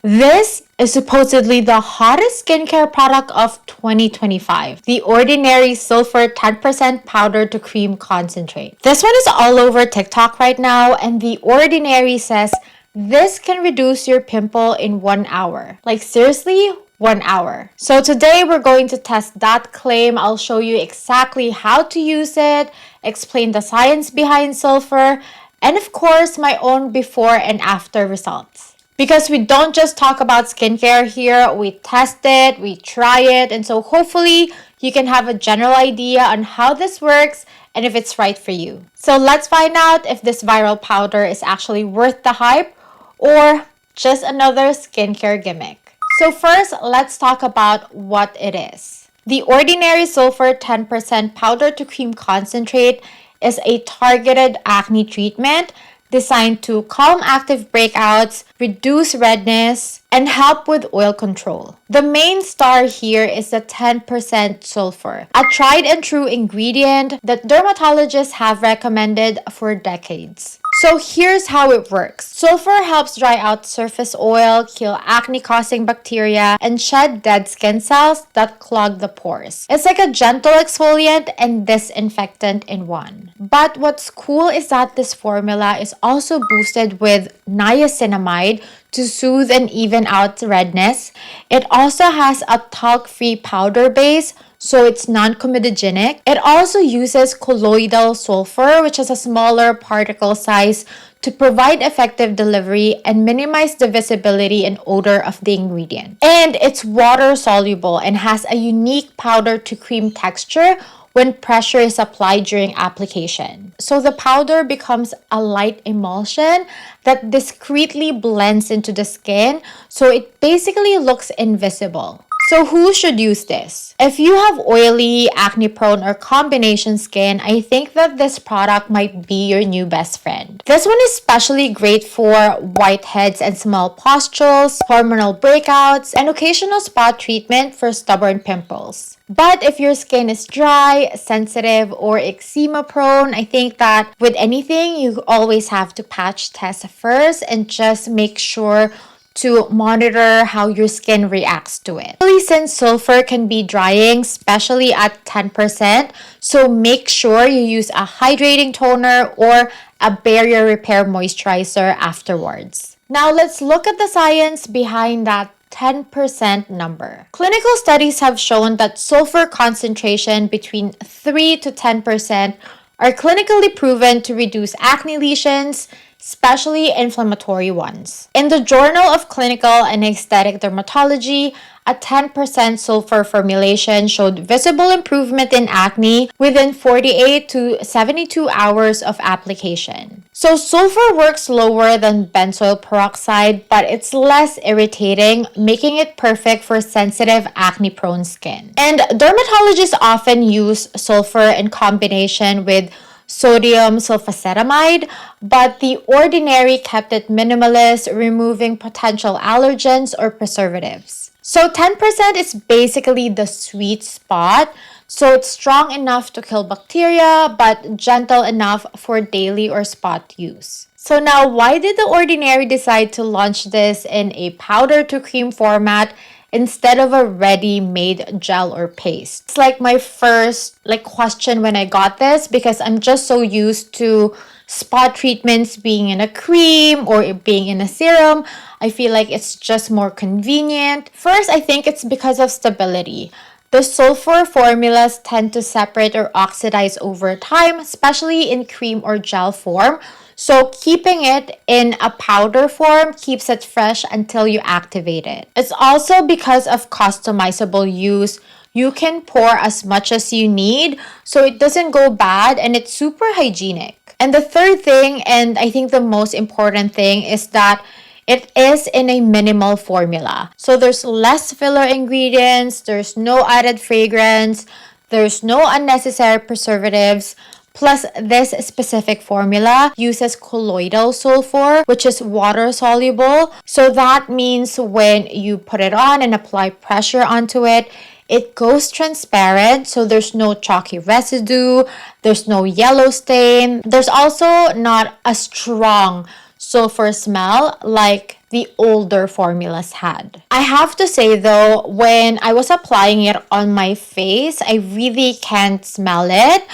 This is supposedly the hottest skincare product of 2025, the Ordinary Sulfur 10% Powder to Cream Concentrate. This one is all over TikTok right now, and the Ordinary says this can reduce your pimple in 1 hour. Like, seriously? 1 hour. So today we're going to test that claim. I'll show you exactly how to use it, explain the science behind sulfur, and of course my own before and after results. Because we don't just talk about skincare here, we test it, we try it, and so hopefully you can have a general idea on how this works and if it's right for you. So let's find out if this viral powder is actually worth the hype or just another skincare gimmick. So first, let's talk about what it is. The Ordinary Sulfur 10% Powder to Cream Concentrate is a targeted acne treatment designed to calm active breakouts, reduce redness, and help with oil control. The main star here is the 10% sulfur, a tried and true ingredient that dermatologists have recommended for decades. So here's how it works. Sulfur helps dry out surface oil, kill acne-causing bacteria, and shed dead skin cells that clog the pores. It's like a gentle exfoliant and disinfectant in one. But what's cool is that this formula is also boosted with niacinamide to soothe and even out redness. It also has a talc-free powder base, so it's non-comedogenic. It also uses colloidal sulfur, which is a smaller particle size, to provide effective delivery and minimize the visibility and odor of the ingredient. And it's water soluble and has a unique powder to cream texture when pressure is applied during application. So the powder becomes a light emulsion that discreetly blends into the skin, so it basically looks invisible. So who should use this? If you have oily, acne-prone, or combination skin, I think that this product might be your new best friend. This one is especially great for whiteheads and small pustules, hormonal breakouts, and occasional spot treatment for stubborn pimples. But if your skin is dry, sensitive, or eczema prone, I think that with anything, you always have to patch test first and just make sure to monitor how your skin reacts to it. Since sulfur can be drying, especially at 10%, so make sure you use a hydrating toner or a barrier repair moisturizer afterwards. Now let's look at the science behind that 10% number. Clinical studies have shown that sulfur concentration between 3 to 10% are clinically proven to reduce acne lesions, especially inflammatory ones. In the Journal of Clinical and Aesthetic Dermatology, a 10% sulfur formulation showed visible improvement in acne within 48 to 72 hours of application. So sulfur works slower than benzoyl peroxide, but it's less irritating, making it perfect for sensitive acne-prone skin. And dermatologists often use sulfur in combination with sodium sulfacetamide, but the Ordinary kept it minimalist, removing potential allergens or preservatives. So 10% is basically the sweet spot. So it's strong enough to kill bacteria, but gentle enough for daily or spot use. So now, why did the Ordinary decide to launch this in a powder to cream format instead of a ready-made gel or paste? It's like my first question when I got this, because I'm just so used to spot treatments being in a cream or being in a serum. I feel like it's just more convenient. First, I think it's because of stability. The sulfur formulas tend to separate or oxidize over time, especially in cream or gel form. So keeping it in a powder form keeps it fresh until you activate it. It's also because of customizable use. You can pour as much as you need so it doesn't go bad, and it's super hygienic. And the third thing, and I think the most important thing, is that it is in a minimal formula. So there's less filler ingredients, there's no added fragrance, there's no unnecessary preservatives. Plus, this specific formula uses colloidal sulfur, which is water soluble. So that means when you put it on and apply pressure onto it, it goes transparent, so there's no chalky residue, there's no yellow stain. There's also not a strong sulfur smell like the older formulas had. I have to say though, when I was applying it on my face, I really can't smell it.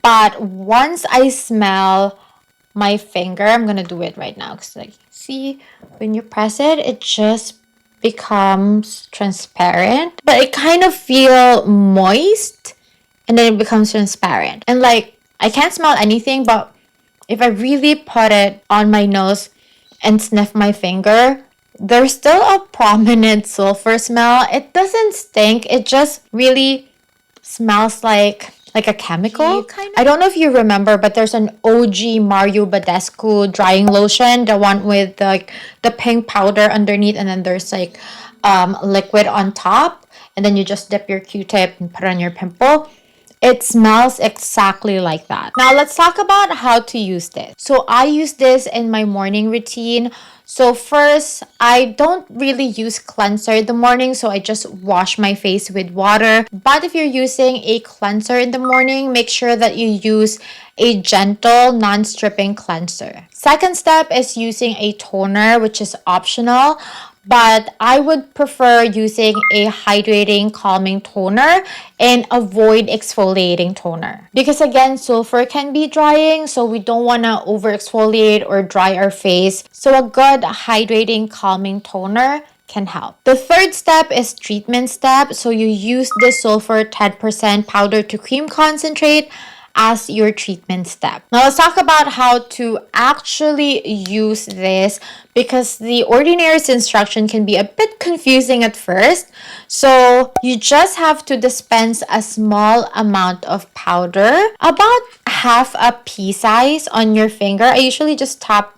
But once I smell my finger, I'm gonna do it right now because, like, see, when you press it, it just becomes transparent, but it kind of feel moist, and then it becomes transparent. And like, I can't smell anything, but if I really put it on my nose and sniff my finger, there's still a prominent sulfur smell. It doesn't stink. It just really smells like a chemical. I don't know if you remember, but there's an OG Mario Badescu drying lotion, the one with like the pink powder underneath, and then there's like liquid on top, and then you just dip your Q-tip and put it on your pimple. It smells exactly like that. Now let's talk about how to use this. So I use this in my morning routine. So first, I don't really use cleanser in the morning, so I just wash my face with water. But if you're using a cleanser in the morning, make sure that you use a gentle, non-stripping cleanser. Second step is using a toner, which is optional. But I would prefer using a hydrating, calming toner and avoid exfoliating toner. Because again, sulfur can be drying, so we don't want to over exfoliate or dry our face. So a good hydrating, calming toner can help. The third step is treatment step. So you use the sulfur 10% powder to cream concentrate as your treatment step. Now let's talk about how to actually use this, because the ordinary's instruction can be a bit confusing at first. So you just have to dispense a small amount of powder, about half a pea size, on your finger. I usually just tap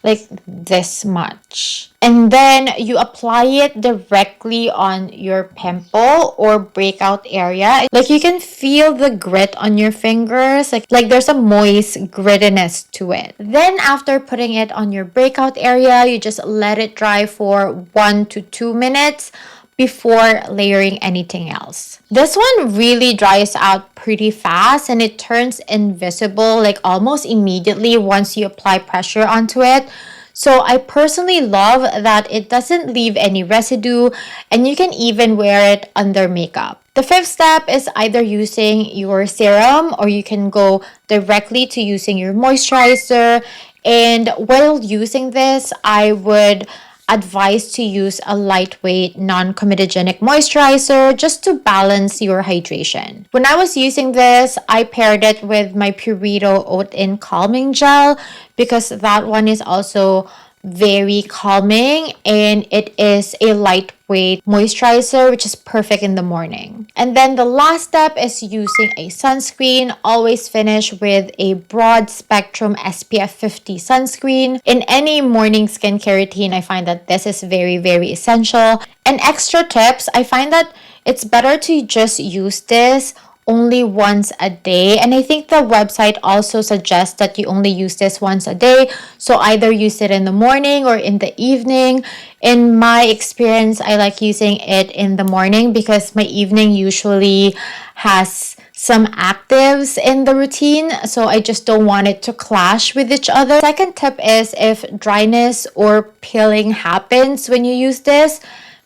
like this much. And then you apply it directly on your pimple or breakout area. Like you can feel the grit on your fingers. Like there's a moist grittiness to it. Then after putting it on your breakout area, you just let it dry for 1 to 2 minutes before layering anything else. This one really dries out pretty fast and it turns invisible like almost immediately once you apply pressure onto it. So I personally love that it doesn't leave any residue, and you can even wear it under makeup. The fifth step is either using your serum or you can go directly to using your moisturizer. And while using this, I would advised to use a lightweight, non-comedogenic moisturizer just to balance your hydration. When I was using this, I paired it with my Purito Oat-In Calming Gel because that one is also very calming and it is a lightweight moisturizer, which is perfect in the morning. And then the last step is using a sunscreen. Always finish with a broad spectrum SPF 50 sunscreen. In any morning skincare routine, I find that this is very, very essential. And extra tips, I find that it's better to just use this only once a day, and I think the website also suggests that you only use this once a day, so either use it in the morning or in the evening. In my experience, I like using it in the morning because my evening usually has some actives in the routine, so I just don't want it to clash with each other. Second tip is if dryness or peeling happens when you use this,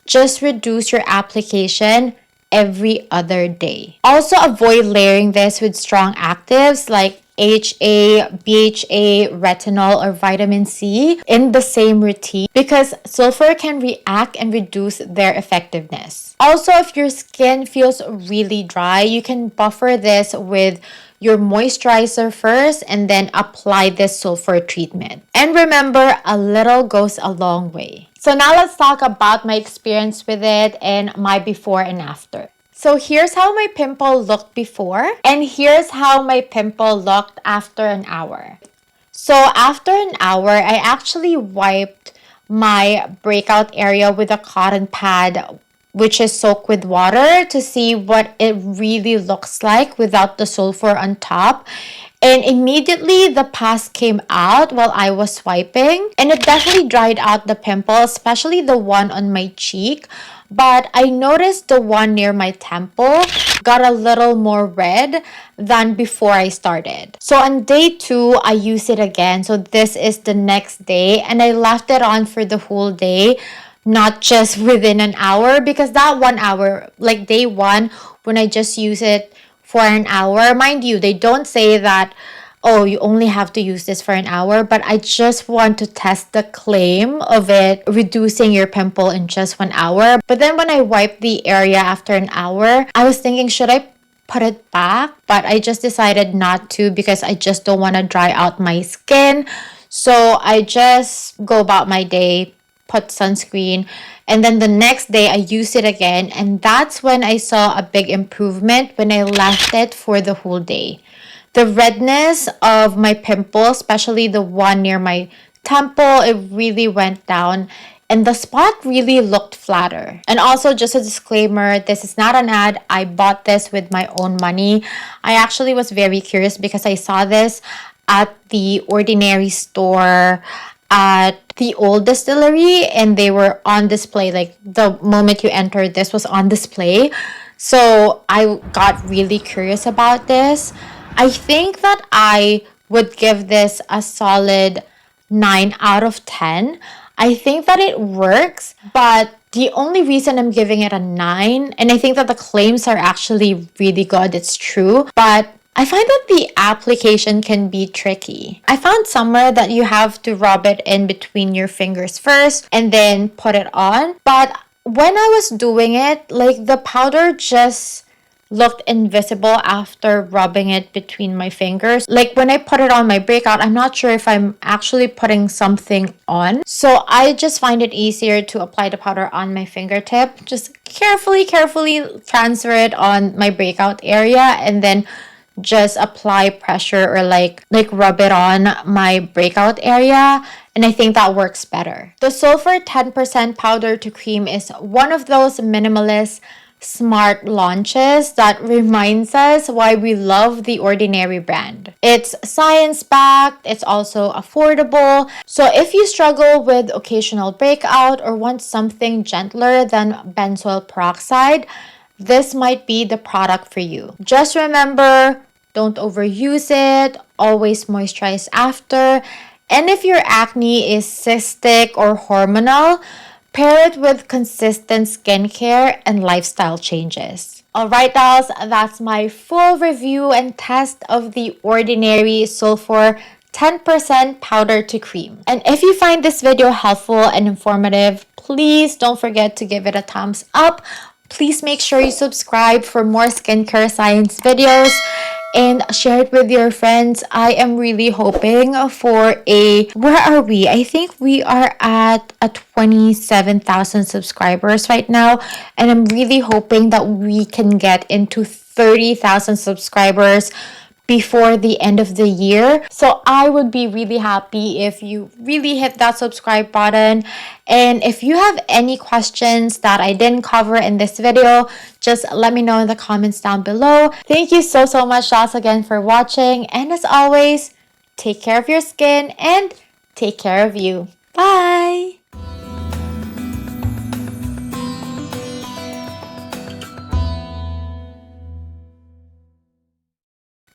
just reduce your application every other day. Also avoid layering this with strong actives like HA, BHA, retinol, or vitamin C in the same routine because sulfur can react and reduce their effectiveness. Also, if your skin feels really dry, you can buffer this with your moisturizer first and then apply this sulfur treatment. And remember, a little goes a long way. So now let's talk about my experience with it and my before and after. So here's how my pimple looked before, and here's how my pimple looked after an hour. So after an hour, I actually wiped my breakout area with a cotton pad, which is soaked with water, to see what it really looks like without the sulfur on top. And immediately the pus came out while I was swiping, and it definitely dried out the pimple, especially the one on my cheek. But I noticed the one near my temple got a little more red than before I started. So on day 2, I used it again. So this is the next day, and I left it on for the whole day, not just within an hour, because that 1 hour, like day 1, when I just use it for an hour, mind you, they don't say that, oh, you only have to use this for an hour, but I just want to test the claim of it reducing your pimple in just 1 hour. But then when I wiped the area after an hour, I was thinking, should I put it back? But I just decided not to, because I just don't want to dry out my skin. So I just go about my day, put sunscreen, and then the next day I used it again, and that's when I saw a big improvement when I left it for the whole day. The redness of my pimple, especially the one near my temple, it really went down, and the spot really looked flatter. And also, just a disclaimer, this is not an ad. I bought this with my own money. I actually was very curious because I saw this at the Ordinary store at the old distillery, and they were on display. Like the moment you entered, this was on display. So I got really curious about this. I think that I would give this a solid 9 out of 10. I think that it works, but the only reason I'm giving it a 9, and I think that the claims are actually really good, it's true, but I find that the application can be tricky. I found somewhere that you have to rub it in between your fingers first and then put it on. But when I was doing it, like the powder just looked invisible after rubbing it between my fingers. Like when I put it on my breakout, I'm not sure if I'm actually putting something on. So I just find it easier to apply the powder on my fingertip. Just carefully transfer it on my breakout area, and then just apply pressure, or like rub it on my breakout area, and I think that works better. The Sulfur 10% powder to cream is one of those minimalist smart launches that reminds us why we love the Ordinary brand. It's science-backed, it's also affordable. So if you struggle with occasional breakout or want something gentler than benzoyl peroxide, this might be the product for you. Just remember, don't overuse it, always moisturize after, and if your acne is cystic or hormonal, pair it with consistent skincare and lifestyle changes. Alright dolls, that's my full review and test of the Ordinary Sulfur 10% powder to cream. And if you find this video helpful and informative, please don't forget to give it a thumbs up. Please make sure you subscribe for more skincare science videos and share it with your friends. I am really hoping for where are we? I think we are at a 27,000 subscribers right now, and I'm really hoping that we can get into 30,000 subscribers before the end of the year. So I would be really happy if you really hit that subscribe button. And if you have any questions that I didn't cover in this video, just let me know in the comments down below. Thank you so much, dolls, again for watching. And as always, take care of your skin and take care of you. Bye!